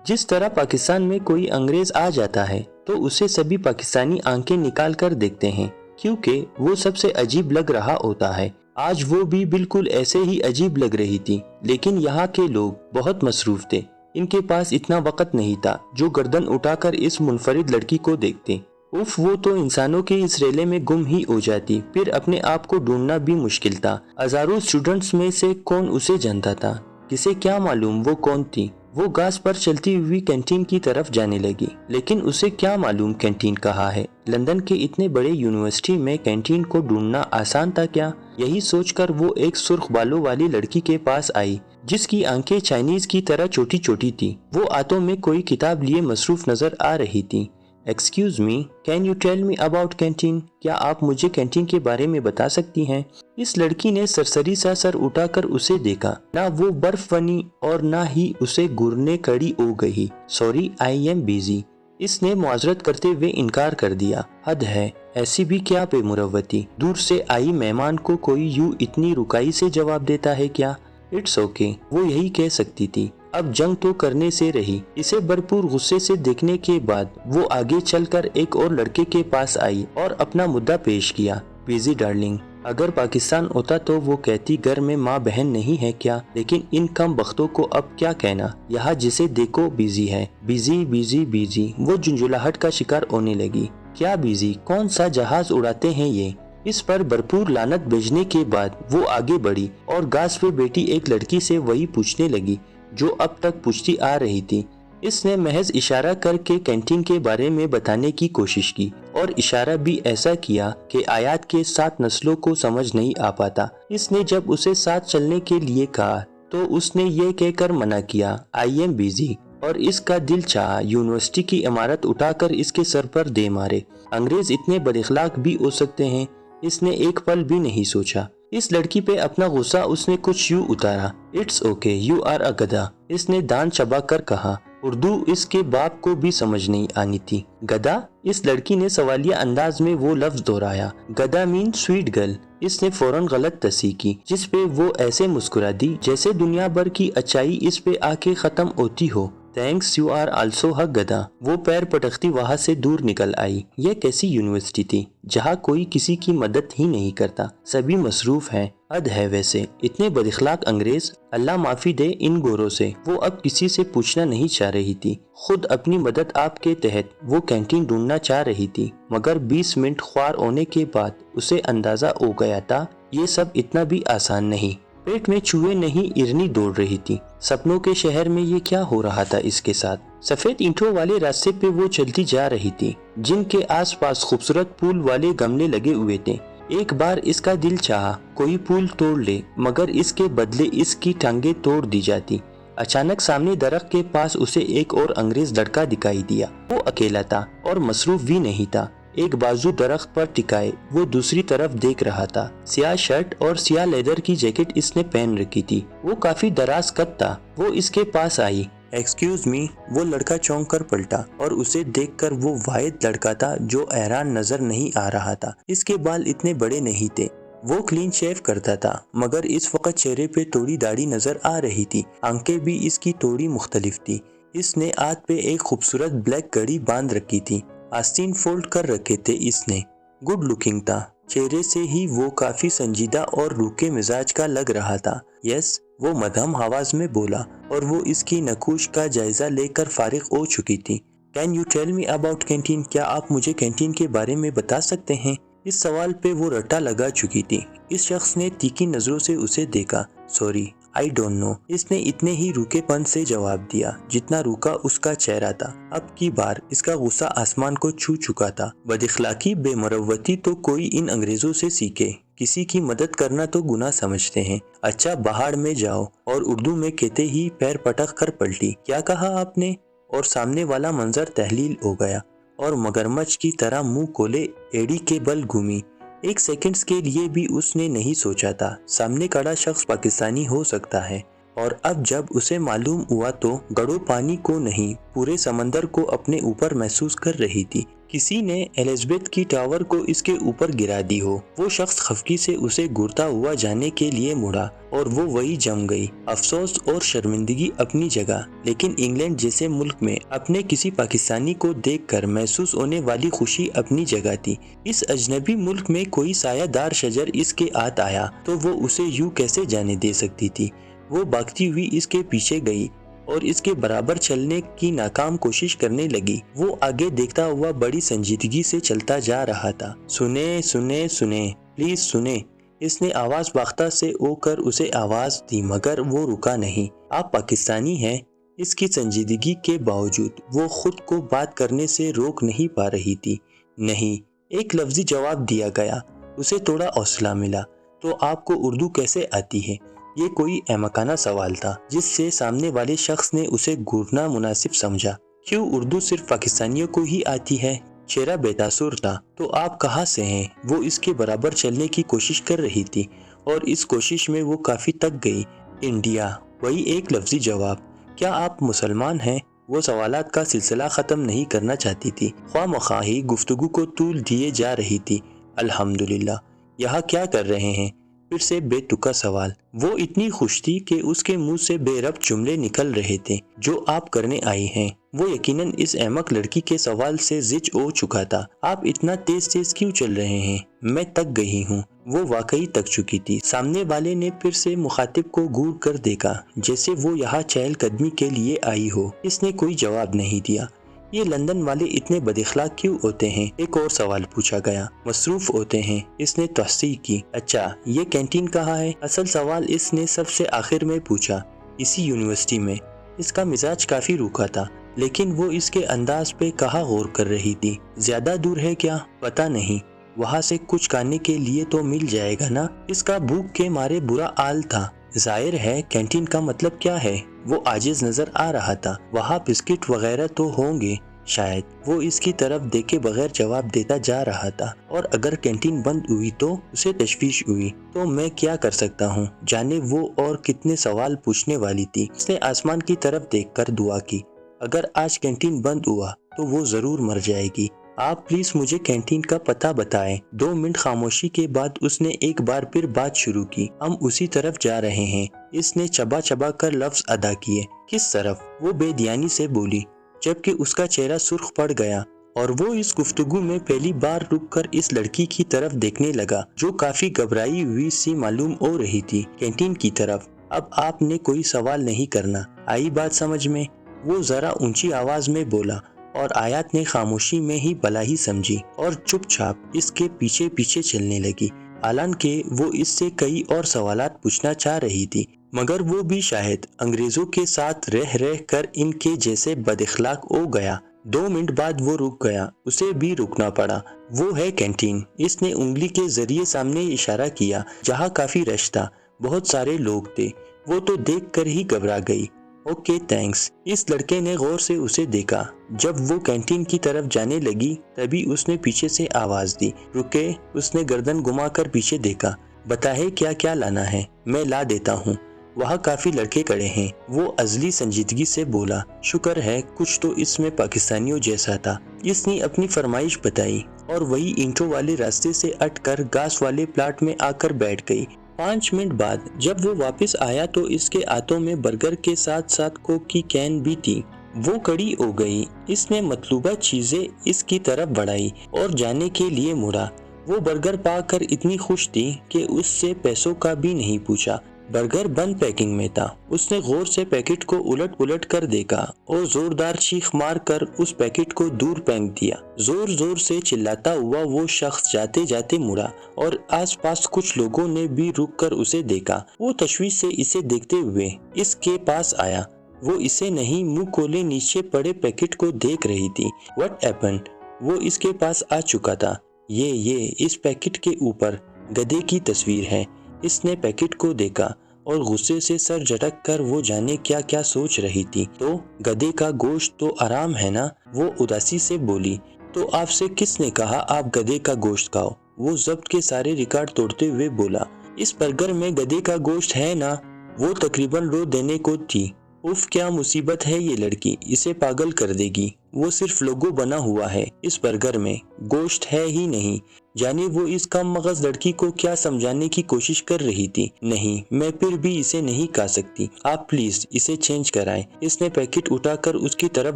जिस तरह पाकिस्तान में कोई अंग्रेज आ जाता है तो उसे सभी पाकिस्तानी आंखें निकाल कर देखते हैं, क्योंकि वो सबसे अजीब लग रहा होता है। आज वो भी बिल्कुल ऐसे ही अजीब लग रही थी, लेकिन यहाँ के लोग बहुत मसरूफ थे। इनके पास इतना वक्त नहीं था जो गर्दन उठाकर इस मुनफरिद लड़की को देखते। उफ, वो तो इंसानों के इस रेले में गुम ही हो जाती, फिर अपने आप को ढूंढना भी मुश्किल था। हजारों स्टूडेंट्स में से कौन उसे जानता था? किसे क्या मालूम वो कौन थी? वो घास पर चलती हुई कैंटीन की तरफ जाने लगी, लेकिन उसे क्या मालूम कैंटीन कहाँ है। लंदन के इतने बड़े यूनिवर्सिटी में कैंटीन को ढूंढना आसान था क्या? यही सोचकर वो एक सुर्ख बालों वाली लड़की के पास आई, जिसकी आंखें चाइनीज की तरह छोटी छोटी थी। वो हाथों में कोई किताब लिए मसरूफ नजर आ रही थी। Excuse me, can you tell me about canteen? क्या आप मुझे कैंटीन के बारे में बता सकती हैं? इस लड़की ने सरसरी सा सर उठाकर उसे देखा। ना वो बर्फ बनी और ना ही उसे घूरने खड़ी हो गई। Sorry, I am busy. इसने मुआजरत करते हुए इनकार कर दिया। हद है, ऐसी भी क्या बेमुरव्वती। दूर से आई मेहमान को कोई यूं इतनी रुकाई से जवाब देता है क्या? इट्स ओके, वो यही कह सकती थी। अब जंग तो करने से रही। इसे भरपूर गुस्से से देखने के बाद वो आगे चलकर एक और लड़के के पास आई और अपना मुद्दा पेश किया। बिजी डार्लिंग, अगर पाकिस्तान होता तो वो कहती घर में माँ बहन नहीं है क्या? लेकिन इन कम बख्तों को अब क्या कहना। यहाँ जिसे देखो बिजी है। बिजी बिजी बिजी, वो झुंझुलाहट का शिकार होने लगी। क्या बिजी? कौन सा जहाज उड़ाते हैं ये? इस पर भरपूर लानत भेजने के बाद वो आगे बढ़ी और घास पे बैठी एक लड़की से वही पूछने लगी जो अब तक पूछती आ रही थी। इसने महज इशारा करके कैंटीन के बारे में बताने की कोशिश की, और इशारा भी ऐसा किया कि आयात के 7 नस्लों को समझ नहीं आ पाता। इसने जब उसे साथ चलने के लिए कहा तो उसने ये कहकर मना किया, आई एम बिजी, और इसका दिल चाहा यूनिवर्सिटी की इमारत उठाकर इसके सर पर दे मारे। अंग्रेज इतने बदअखलाक भी हो सकते हैं, इसने एक पल भी नहीं सोचा। इस लड़की पे अपना गुस्सा उसने कुछ यूं उतारा। It's okay, you are a गधा, इसने दांत चबा कर कहा। उर्दू इसके बाप को भी समझ नहीं आनी थी। गधा? इस लड़की ने सवालिया अंदाज में वो लफ्ज दोहराया। गधा मीन स्वीट गर्ल। इसने फौरन गलत तस्वीर की, जिस पे वो ऐसे मुस्कुरा दी जैसे दुनिया भर की अच्छाई इस पे आके खत्म होती हो। Thanks, you are also a गधा। वो पैर पटकती वहाँ से दूर निकल आई। ये कैसी यूनिवर्सिटी थी जहाँ कोई किसी की मदद ही नहीं करता, सभी मसरूफ हैं। हद है वैसे, इतने बदअखलाक अंग्रेज। अल्लाह माफी दे इन गोरों से। वो अब किसी से पूछना नहीं चाह रही थी। खुद अपनी मदद आपके तहत वो कैंटीन ढूंढना चाह रही थी, मगर 20 मिनट ख्वार होने के बाद उसे अंदाजा हो गया था ये सब इतना भी आसान नहीं। पेट में चूहे नहीं, इरनी दौड़ रही थी। सपनों के शहर में ये क्या हो रहा था इसके साथ? सफेद ईंटों वाले रास्ते पे वो चलती जा रही थी, जिनके आसपास खूबसूरत फूल वाले गमले लगे हुए थे। एक बार इसका दिल चाहा कोई फूल तोड़ ले, मगर इसके बदले इसकी टांगे तोड़ दी जाती। अचानक सामने दरख्त के पास उसे एक और अंग्रेज लड़का दिखाई दिया। वो अकेला था और मसरूफ भी नहीं था। एक बाजू दरख्त पर टिकाए वो दूसरी तरफ देख रहा था। सियाह शर्ट और सियाह लेदर की जैकेट इसने पहन रखी थी। वो काफी दराज कद था। वो इसके पास आई। एक्सक्यूज मी, वो लड़का चौंक कर पलटा और उसे देखकर वो वाहिद लड़का था जो हैरान नजर नहीं आ रहा था। इसके बाल इतने बड़े नहीं थे। वो क्लीन शेव करता था, मगर इस वक्त चेहरे पे थोड़ी दाढ़ी नजर आ रही थी। आंखें भी इसकी थोड़ी मुख्तलिफ थी। इसने हाथ पे एक खूबसूरत ब्लैक घड़ी बांध रखी थी। आस्तीन फोल्ड कर रखे थे इसने। गुड लुकिंग था। चेहरे से ही वो काफी संजीदा और रूखे मिजाज का लग रहा था। यस, वो मध्यम आवाज में बोला, और वो इसकी नखूश का जायजा लेकर फारिग हो चुकी थी। Can you tell me about canteen? क्या आप मुझे कैंटीन के बारे में बता सकते हैं? इस सवाल पे वो रट्टा लगा चुकी थी। इस शख्स ने तीखी नजरों से उसे देखा। सॉरी, आई डोंट नो, इसने इतने ही रूखेपन से जवाब दिया जितना रूखा उसका चेहरा था। अब की बार इसका गुस्सा आसमान को छू चुका था। बदअखलाकी बेमरवती तो कोई इन अंग्रेजों से सीखे। किसी की मदद करना तो गुनाह समझते हैं। अच्छा, बाहर में जाओ। और उर्दू में कहते ही पैर पटक कर पलटी। क्या कहा आपने? और सामने वाला मंजर तहलील हो गया और मगरमच्छ की तरह मुंह खोले एड़ी के बल घूमी। एक सेकंड्स के लिए भी उसने नहीं सोचा था सामने खड़ा शख्स पाकिस्तानी हो सकता है। और अब जब उसे मालूम हुआ तो गड़ो पानी को नहीं, पूरे समंदर को अपने ऊपर महसूस कर रही थी। किसी ने एलिजाबेथ की टावर को इसके ऊपर गिरा दी हो। वो शख्स खफकी से उसे घूरता हुआ जाने के लिए मुड़ा और वो वही जम गई। अफसोस और शर्मिंदगी अपनी जगह, लेकिन इंग्लैंड जैसे मुल्क में अपने किसी पाकिस्तानी को देखकर महसूस होने वाली खुशी अपनी जगह थी। इस अजनबी मुल्क में कोई सायादार शजर इसके हाथ आया तो वो उसे यूं कैसे जाने दे सकती थी। वो भागती हुई इसके पीछे गई और इसके बराबर चलने की नाकाम कोशिश करने लगी। वो आगे देखता हुआ बड़ी संजीदगी से चलता जा रहा था। सुने सुने सुने, प्लीज सुने, इसने आवाज बाख्ता से होकर उसे आवाज दी, मगर वो रुका नहीं। आप पाकिस्तानी हैं? इसकी संजीदगी के बावजूद वो खुद को बात करने से रोक नहीं पा रही थी। नहीं, एक लफ्जी जवाब दिया गया। उसे थोड़ा हौसला मिला। तो आपको उर्दू कैसे आती है? ये कोई अहमकाना सवाल था जिससे सामने वाले शख्स ने उसे घूरना मुनासिब समझा। क्यों उर्दू सिर्फ पाकिस्तानियों को ही आती है? चेहरा बेतासुर था। तो आप कहाँ से हैं? वो इसके बराबर चलने की कोशिश कर रही थी और इस कोशिश में वो काफी थक गई। इंडिया, वही एक लफ्जी जवाब। क्या आप मुसलमान हैं? वो सवालात का सिलसिला खत्म नहीं करना चाहती थी, ख्वामख्वाही गुफ्तगू को तूल दिए जा रही थी। अल्हम्दुलिल्लाह, यहाँ क्या कर रहे हैं? फिर से बेतुका सवाल। वो इतनी खुश थी कि उसके मुंह से बेरब जुमले निकल रहे थे। जो आप करने आई हैं? वो यकीनन इस अहमक लड़की के सवाल से जिज हो चुका था। आप इतना तेज तेज क्यों चल रहे हैं? मैं थक गई हूँ। वो वाकई थक चुकी थी। सामने वाले ने फिर से मुखातिब को घूर कर देखा, जैसे वो यहाँ चहलकदमी के लिए आई हो। इसने कोई जवाब नहीं दिया। ये लंदन वाले इतने बदअखलाक क्यों होते हैं? एक और सवाल पूछा गया। मसरूफ होते हैं, इसने तस्दीक की। अच्छा, ये कैंटीन कहाँ है? असल सवाल इसने सबसे आखिर में पूछा। इसी यूनिवर्सिटी में। इसका मिजाज काफी रूखा था, लेकिन वो इसके अंदाज पे कहाँ गौर कर रही थी। ज्यादा दूर है क्या? पता नहीं, वहाँ से कुछ खाने के लिए तो मिल जाएगा ना? इसका भूख के मारे बुरा हाल था। जाहिर है कैंटीन का मतलब क्या है? वो आजिज नजर आ रहा था। वहाँ बिस्किट वगैरह तो होंगे शायद। वो इसकी तरफ देखे बगैर जवाब देता जा रहा था। और अगर कैंटीन बंद हुई तो उसे तशवीश हुई। तो मैं क्या कर सकता हूँ? जाने वो और कितने सवाल पूछने वाली थी। उसने आसमान की तरफ देखकर दुआ की। अगर आज कैंटीन बंद हुआ तो वो जरूर मर जाएगी। आप प्लीज मुझे कैंटीन का पता बताएं। 2 मिनट खामोशी के बाद उसने एक बार फिर बात शुरू की। हम उसी तरफ जा रहे हैं। इसने चबा चबा कर लफ्ज अदा किए। किस तरफ? वो बेध्यानी से बोली, जबकि उसका चेहरा सुर्ख पड़ गया और वो इस गुफ्तगू में पहली बार रुककर इस लड़की की तरफ देखने लगा, जो काफी घबराई हुई सी मालूम हो रही थी। कैंटीन की तरफ। अब आपने कोई सवाल नहीं करना, आई बात समझ में? वो जरा ऊंची आवाज में बोला और आयत ने खामोशी में ही भला ही समझी और चुपचाप इसके पीछे पीछे चलने लगी। हालांकि वो इससे कई और सवालात पूछना चाह रही थी, मगर वो भी शायद अंग्रेजों के साथ रह रह कर इनके जैसे बदअखलाक हो गया। 2 मिनट बाद वो रुक गया। उसे भी रुकना पड़ा। वो है कैंटीन। इसने उंगली के जरिए सामने इशारा किया, जहाँ काफी रश था, बहुत सारे लोग थे। वो तो देख कर ही घबरा गई। Okay thanks. इस लड़के ने गौर से उसे देखा। जब वो कैंटीन की तरफ जाने लगी तभी उसने पीछे से आवाज दी, रुके। उसने गर्दन घुमाकर पीछे देखा। बताए क्या क्या लाना है? मैं ला देता हूँ। वहाँ काफी लड़के खड़े हैं। वो अजली संजीदगी से बोला। शुक्र है कुछ तो इसमें पाकिस्तानियों जैसा था। इसने अपनी फरमाइश बताई और वही ईंटों वाले रास्ते से अटकर घास वाले प्लाट में आकर बैठ गई। 5 मिनट बाद जब वो वापस आया तो इसके हाथों में बर्गर के साथ साथ कोक की कैन भी थी। वो कड़ी हो गई। इसने मतलूबा चीजें इसकी तरफ बढ़ाई और जाने के लिए मुड़ा। वो बर्गर पाकर इतनी खुश थी कि उससे पैसों का भी नहीं पूछा। बर्गर बंद पैकिंग में था। उसने गौर से पैकेट को उलट पुलट कर देखा और जोरदार चीख मार कर उस पैकेट को दूर फेंक दिया। जोर जोर से चिल्लाता हुआ वो शख्स जाते जाते मुड़ा और आसपास कुछ लोगों ने भी रुक कर उसे देखा। वो तशवीश से इसे देखते हुए इसके पास आया। वो इसे नहीं, मुंह खोले नीचे पड़े पैकेट को देख रही थी। What happened? वो इसके पास आ चुका था। ये इस पैकेट के ऊपर गधे की तस्वीर है। इसने पैकेट को देखा और गुस्से से सर झटक कर वो जाने क्या क्या सोच रही थी। तो गधे का गोश्त तो आराम है ना? वो उदासी से बोली। तो आपसे किसने कहा आप गधे का गोश्त खाओ? वो जब्त के सारे रिकॉर्ड तोड़ते हुए बोला। इस बर्गर में गधे का गोश्त है ना? वो तकरीबन रो देने को थी। उफ, क्या मुसीबत है ये लड़की, इसे पागल कर देगी। वो सिर्फ लोगो बना हुआ है, इस बर्गर में गोश्त है ही नहीं। जाने वो इस कम मगज लड़की को क्या समझाने की कोशिश कर रही थी। नहीं, मैं फिर भी इसे नहीं खा सकती, आप प्लीज इसे चेंज कराएं। इसने पैकेट उठाकर उसकी तरफ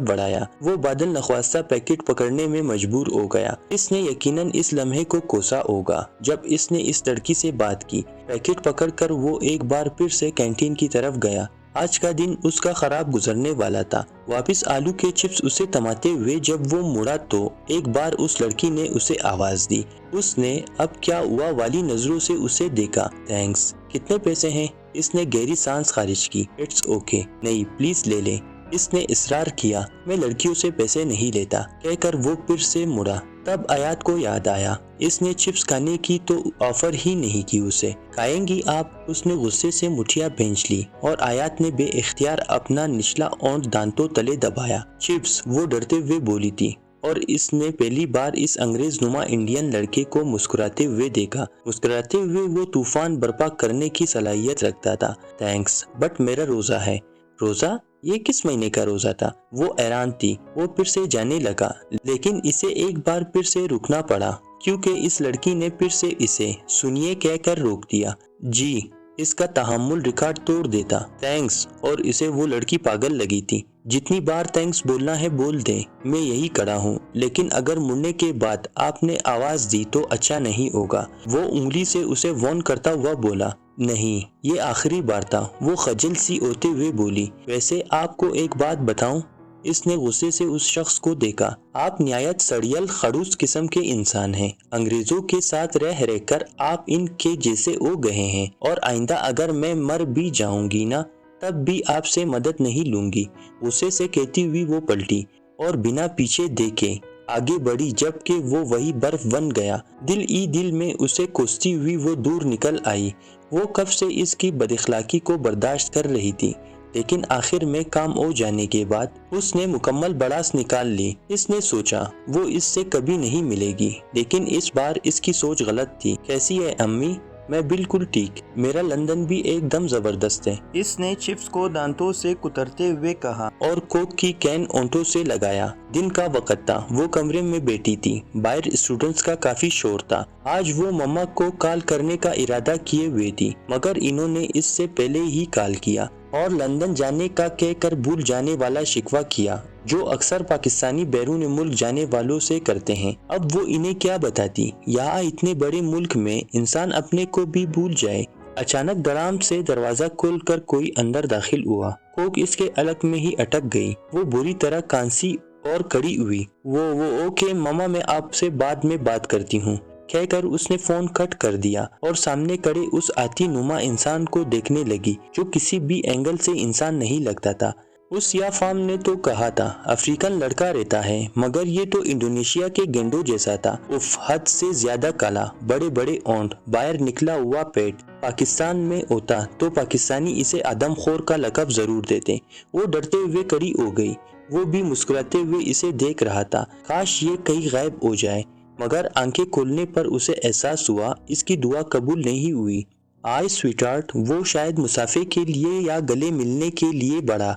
बढ़ाया। वो बादल नख्वास्ता पैकेट पकड़ने में मजबूर हो गया। इसने यकीनन इस लम्हे को कोसा होगा जब इसने इस लड़की से बात की। पैकेट पकड़कर वो एक बार फिर से कैंटीन की तरफ गया। आज का दिन उसका खराब गुजरने वाला था। वापस आलू के चिप्स उसे तमाते हुए जब वो मुड़ा तो एक बार उस लड़की ने उसे आवाज दी। उसने अब क्या हुआ वाली नजरों से उसे देखा। थैंक्स, कितने पैसे हैं? इसने गहरी सांस खारिज की। इट्स ओके, नहीं प्लीज ले ले। इसने इसरार किया। मैं लड़कियों से पैसे नहीं लेता, कहकर वो फिर से मुड़ा। तब आयात को याद आया, इसने चिप्स खाने की तो ऑफर ही नहीं की उसे। खाएंगी आप? उसने गुस्से से मुठियां भींच ली और आयात ने बेइख्तियार अपना निचला ओंठ दांतों तले दबाया। चिप्स, वो डरते हुए बोली थी और इसने पहली बार इस अंग्रेज नुमा इंडियन लड़के को मुस्कुराते हुए देखा। मुस्कुराते हुए वो तूफान बर्पा करने की सलाहियत रखता था। थैंक्स, बट मेरा रोजा है। रोजा? ये किस महीने का रोजा था? वो हैरान थी। वो फिर से जाने लगा, लेकिन इसे एक बार फिर से रुकना पड़ा क्योंकि इस लड़की ने फिर से इसे सुनिए कहकर रोक दिया। जी, इसका तहम्मुल रिकॉर्ड तोड़ देता। थैंक्स, और इसे वो लड़की पागल लगी थी। जितनी बार थैंक्स बोलना है बोल दे, मैं यही खड़ा हूँ, लेकिन अगर मुड़ने के बाद आपने आवाज दी तो अच्छा नहीं होगा। वो उंगली से उसे वार्न करता हुआ बोला। नहीं, ये आखिरी बार था, वो खजल सी होते हुए बोली। वैसे आपको एक बात बताऊं? इसने गुस्से से उस शख्स को देखा। आप निहायत सड़ियल खड़ूस किस्म के इंसान हैं। अंग्रेजों के साथ रह रहकर आप इनके जैसे हो गए हैं और आइंदा अगर मैं मर भी जाऊंगी ना, तब भी आपसे मदद नहीं लूंगी। गुस्से से कहती हुई वो पलटी और बिना पीछे देखे आगे बढ़ी, जबकि वो वही बर्फ बन गया। दिल ही दिल में उसे कोसती हुई वो दूर निकल आई। वो कब से इसकी बदअखलाकी को बर्दाश्त कर रही थी, लेकिन आखिर में काम हो जाने के बाद उसने मुकम्मल बड़ास निकाल ली। इसने सोचा वो इससे कभी नहीं मिलेगी, लेकिन इस बार इसकी सोच गलत थी। कैसी है अम्मी? मैं बिल्कुल ठीक, मेरा लंदन भी एकदम जबरदस्त है। इसने चिप्स को दांतों से कुतरते हुए कहा और कोक की कैन ओंठों से लगाया। दिन का वक्त था। वो कमरे में बैठी थी। बाहर स्टूडेंट्स का काफी शोर था। आज वो मम्मा को कॉल करने का इरादा किए हुए थी, मगर इन्होंने इससे पहले ही कॉल किया और लंदन जाने का कहकर भूल जाने वाला शिकवा किया, जो अक्सर पाकिस्तानी बैरून मुल्क जाने वालों से करते हैं। अब वो इन्हें क्या बताती? यहाँ इतने बड़े मुल्क में इंसान अपने को भी भूल जाए। अचानक दराम से दरवाजा खोलकर कोई अंदर दाखिल हुआ। कोक इसके अलग में ही अटक गई। वो बुरी तरह कांसी और खड़ी हुई। वो ओके मामा, मैं आपसे बाद में बात करती हूँ, कहकर उसने फोन कट कर दिया और सामने खड़े उस आती नुमा इंसान को देखने लगी, जो किसी भी एंगल से इंसान नहीं लगता था। उस याफाम ने तो कहा था अफ्रीकन लड़का रहता है, मगर ये तो इंडोनेशिया के गेंडों जैसा था। उफ, हद से ज्यादा काला, बड़े बड़े ओंठ, बाहर निकला हुआ पेट। पाकिस्तान में होता तो पाकिस्तानी इसे आदमखोर का लकब जरूर देते। वो डरते हुए खड़ी हो गई। वो भी मुस्कुराते हुए इसे देख रहा था। काश ये कहीं गायब हो जाए, मगर आंखें खोलने पर उसे एहसास हुआ इसकी दुआ कबूल नहीं हुई। आई स्वीटहार्ट, वो शायद मुसाफे के लिए या गले मिलने के लिए बढ़ा।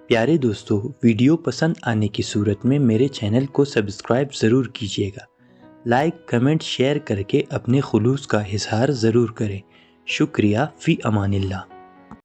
प्यारे दोस्तों, वीडियो पसंद आने की सूरत में मेरे चैनल को सब्सक्राइब ज़रूर कीजिएगा। लाइक, कमेंट, शेयर करके अपने खुलूस का इजहार ज़रूर करें। शुक्रिया। फ़ी अमानिल्लाह।